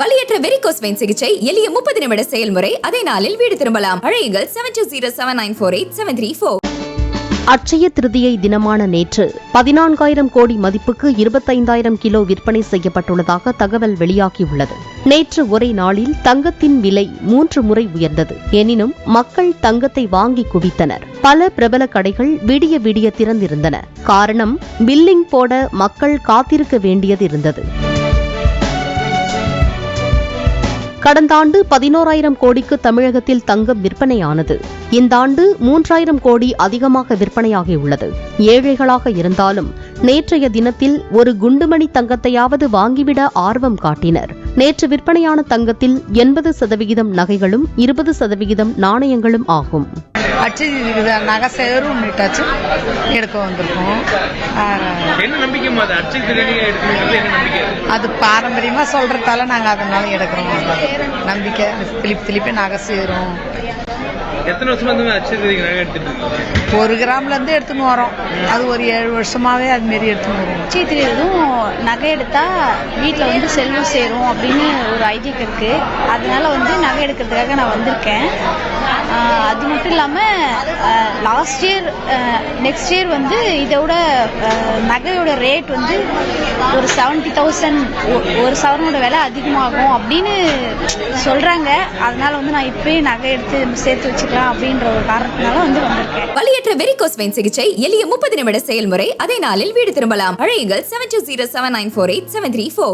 வலியற்ற varicose vein சிகிச்சை எளிய 30 நிமிட செயல்முறை. அதே நாளில் வீடு திரும்பலாம். அழையுங்கள் 7207948734. அட்சய திருதியை தினமான நேற்று 14,000 கோடி மதிப்புக்கு 25,000 கிலோ விற்பனை செய்யப்பட்டுள்ளதாக தகவல் வெளியாகியுள்ளது. நேற்று ஒரே நாளில் தங்கத்தின் விலை 3 முறை உயர்ந்தது. எனினும் மக்கள் தங்கத்தை வாங்கி குவித்தனர். பல பிரபல கடைகள் விடிய விடிய திறந்திருந்தன. காரணம், பில்லிங் போட மக்கள் காத்திருக்க வேண்டியது இருந்தது. கடந்த ஆண்டு 11,000 கோடிக்கு தமிழகத்தில் தங்கம் விற்பனையானது. இந்த ஆண்டு 3,000 கோடி அதிகமாக விற்பனையாகியுள்ளது. ஏழைகளாக இருந்தாலும் நேற்றைய தினத்தில் ஒரு குண்டுமணி தங்கத்தையாவது வாங்கிவிட ஆர்வம் காட்டினர். நேற்று விற்பனையான தங்கத்தில் 80% நகைகளும் 20% நாணயங்களும் ஆகும். நகை சேரும் எடுக்க வந்திருக்கோம். அது பாரம்பரியமா சொல்றதால நாங்க அதனால எடுக்கிறோம். நம்பிக்கை திருப்பி நகை சேரும். எத்தனை வருஷமா நகை எடுத்துட்டு இருக்கீங்க? 1 கிராம்ல இருந்து எடுத்துன்னு வரோம். அது ஒரு 7 வருஷமாவே அது மாரி எடுத்துன்னு வரோம். எதுவும் நகை எடுத்தா வீட்டில் செல்வம் சேரும் அப்படின்னு ஒரு ஐதீகம் இருக்கு. அதனால நகை எடுக்கிறதுக்காக நான் வந்திருக்கேன். அது மட்டும் இல்லாமல் லாஸ்ட் இயர் நெக்ஸ்ட் இயர் இதோட நகையோட ரேட் ஒரு 70,000 ஒரு சவரனோட விலை அதிகமாகும் அப்படின்னு சொல்றாங்க. அதனால நான் இப்பயே நகை எடுத்து சேர்த்து வச்சுக்கலாம் அப்படின்ற ஒரு காரணத்தினால வந்திருக்கேன். வலியற்ற வெரிகோஸ் வெயின் சிகிச்சை எளிய 30 நிமிட செயல்முறை. அதே நாளில் வீடு திரும்பலாம். அழையுங்கள் 7207948734.